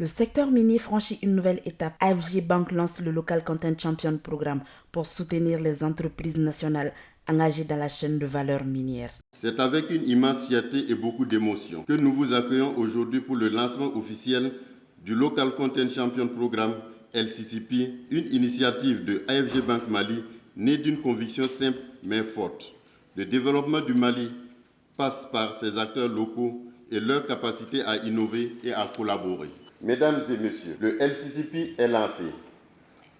Le secteur minier franchit une nouvelle étape. AFG Bank lance le Local Content Champion Programme pour soutenir les entreprises nationales engagées dans la chaîne de valeur minière. C'est avec une immense fierté et beaucoup d'émotion que nous vous accueillons aujourd'hui pour le lancement officiel du Local Content Champion Programme LCCP, une initiative de AFG Bank Mali née d'une conviction simple mais forte. Le développement du Mali passe par ses acteurs locaux et leur capacité à innover et à collaborer. Mesdames et messieurs, le LCCP est lancé.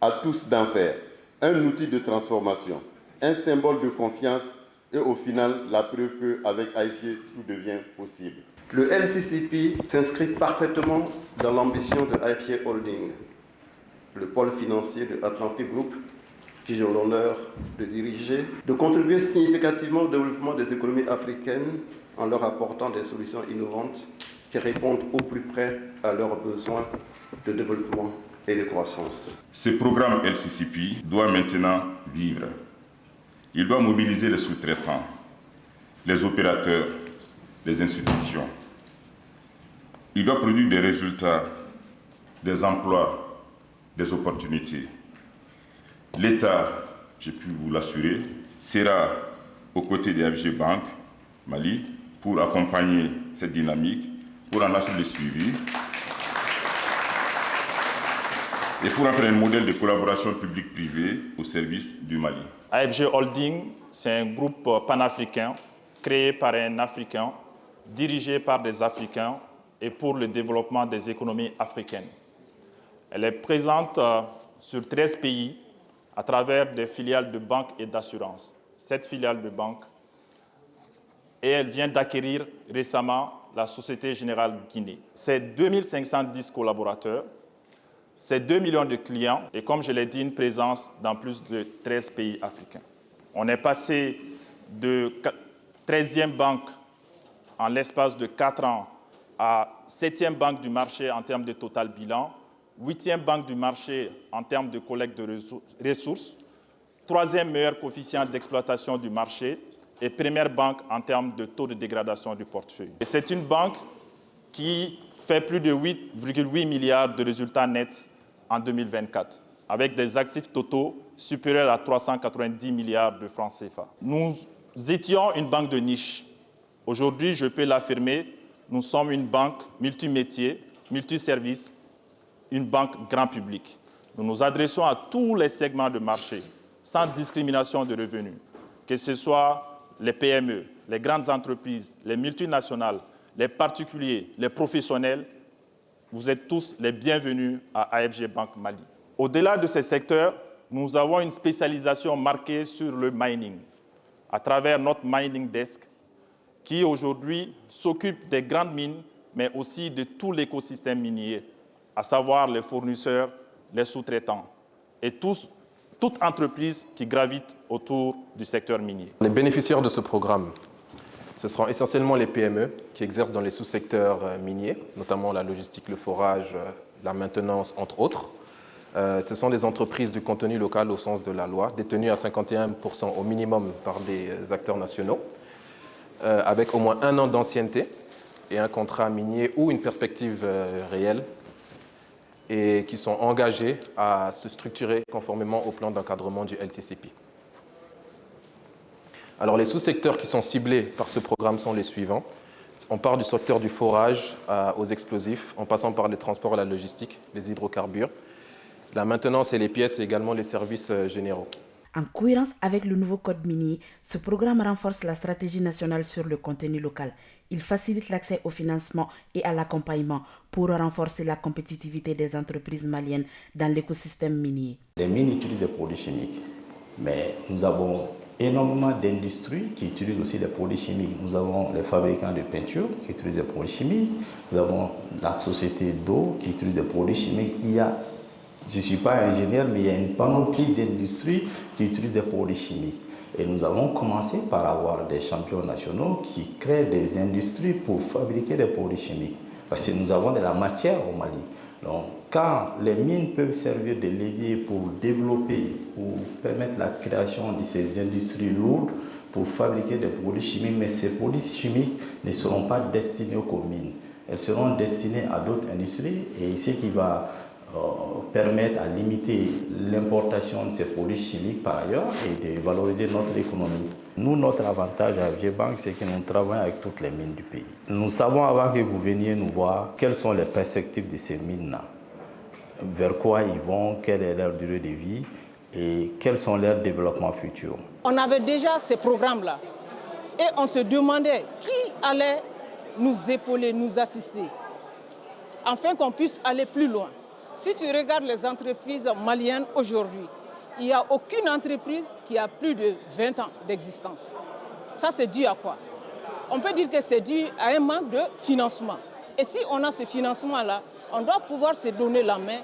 À tous d'en faire un outil de transformation, un symbole de confiance et au final, la preuve qu'avec AFG, tout devient possible. Le LCCP s'inscrit parfaitement dans l'ambition de AFG Holding, le pôle financier de Atlantic Group, que j'ai l'honneur de diriger, de contribuer significativement au développement des économies africaines en leur apportant des solutions innovantes qui répondent au plus près à leurs besoins de développement et de croissance. Ce programme LCCP doit maintenant vivre. Il doit mobiliser les sous-traitants, les opérateurs, les institutions. Il doit produire des résultats, des emplois, des opportunités. L'État, j'ai pu vous l'assurer, sera aux côtés des AFG Bank Mali pour accompagner cette dynamique, pour en assurer le suivi et pour en faire un modèle de collaboration publique-privée au service du Mali. AFG Holding, c'est un groupe panafricain créé par un Africain, dirigé par des Africains et pour le développement des économies africaines. Elle est présente sur 13 pays à travers des filiales de banques et d'assurances. 7 filiales de banques. Et elle vient d'acquérir récemment la Société Générale Guinée. C'est 2510 collaborateurs, c'est 2 millions de clients et comme je l'ai dit, une présence dans plus de 13 pays africains. On est passé de 13e banque en l'espace de 4 ans à 7e banque du marché en termes de total bilan, 8e banque du marché en termes de collecte de ressources, 3e meilleur coefficient d'exploitation du marché et première banque en termes de taux de dégradation du portefeuille. Et c'est une banque qui fait plus de 8,8 milliards de résultats nets en 2024, avec des actifs totaux supérieurs à 390 milliards de francs CFA. Nous étions une banque de niche. Aujourd'hui, je peux l'affirmer, nous sommes une banque multimétier, multiservice, une banque grand public. Nous nous adressons à tous les segments de marché, sans discrimination de revenus, que ce soit les PME, les grandes entreprises, les multinationales, les particuliers, les professionnels, vous êtes tous les bienvenus à AFG Bank Mali. Au-delà de ces secteurs, nous avons une spécialisation marquée sur le mining, à travers notre mining desk, qui aujourd'hui s'occupe des grandes mines, mais aussi de tout l'écosystème minier, à savoir les fournisseurs, les sous-traitants et toute entreprise qui gravite autour du secteur minier. Les bénéficiaires de ce programme, ce seront essentiellement les PME qui exercent dans les sous-secteurs miniers, notamment la logistique, le forage, la maintenance, entre autres. Ce sont des entreprises du contenu local au sens de la loi, détenues à 51% au minimum par des acteurs nationaux, avec au moins 1 an d'ancienneté et un contrat minier ou une perspective réelle, et qui sont engagés à se structurer conformément au plan d'encadrement du LCCP. Alors les sous-secteurs qui sont ciblés par ce programme sont les suivants. On part du secteur du forage aux explosifs, en passant par les transports et la logistique, les hydrocarbures, la maintenance et les pièces et également les services généraux. En cohérence avec le nouveau code minier, ce programme renforce la stratégie nationale sur le contenu local. Il facilite l'accès au financement et à l'accompagnement pour renforcer la compétitivité des entreprises maliennes dans l'écosystème minier. Les mines utilisent des produits chimiques, mais nous avons énormément d'industries qui utilisent aussi des produits chimiques. Nous avons les fabricants de peinture qui utilisent des produits chimiques, nous avons la société d'eau qui utilise des produits chimiques. Je ne suis pas ingénieur, mais il y a une panoplie d'industries qui utilisent des produits chimiques. Et nous avons commencé par avoir des champions nationaux qui créent des industries pour fabriquer des produits chimiques. Parce que nous avons de la matière au Mali. Donc, quand les mines peuvent servir de levier pour développer, pour permettre la création de ces industries lourdes, pour fabriquer des produits chimiques, mais ces produits chimiques ne seront pas destinés aux mines. elles seront destinées à d'autres industries et ce qui va permettre à limiter l'importation de ces produits chimiques par ailleurs et de valoriser notre économie. Nous, notre avantage à AFG Bank, c'est que nous travaillons avec toutes les mines du pays. Nous savons avant que vous veniez nous voir quelles sont les perspectives de ces mines-là, vers quoi ils vont, quelle est leur durée de vie et quels sont leurs développements futurs. On avait déjà ces programmes-là et on se demandait qui allait nous épauler, nous assister, afin qu'on puisse aller plus loin. Si tu regardes les entreprises maliennes aujourd'hui, il n'y a aucune entreprise qui a plus de 20 ans d'existence. Ça, c'est dû à quoi? On peut dire que c'est dû à un manque de financement. Et si on a ce financement-là, on doit pouvoir se donner la main,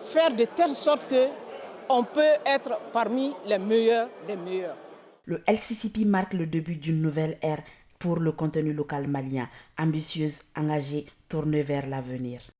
faire de telle sorte qu'on peut être parmi les meilleurs des meilleurs. Le LCCP marque le début d'une nouvelle ère pour le contenu local malien, ambitieuse, engagée, tournée vers l'avenir.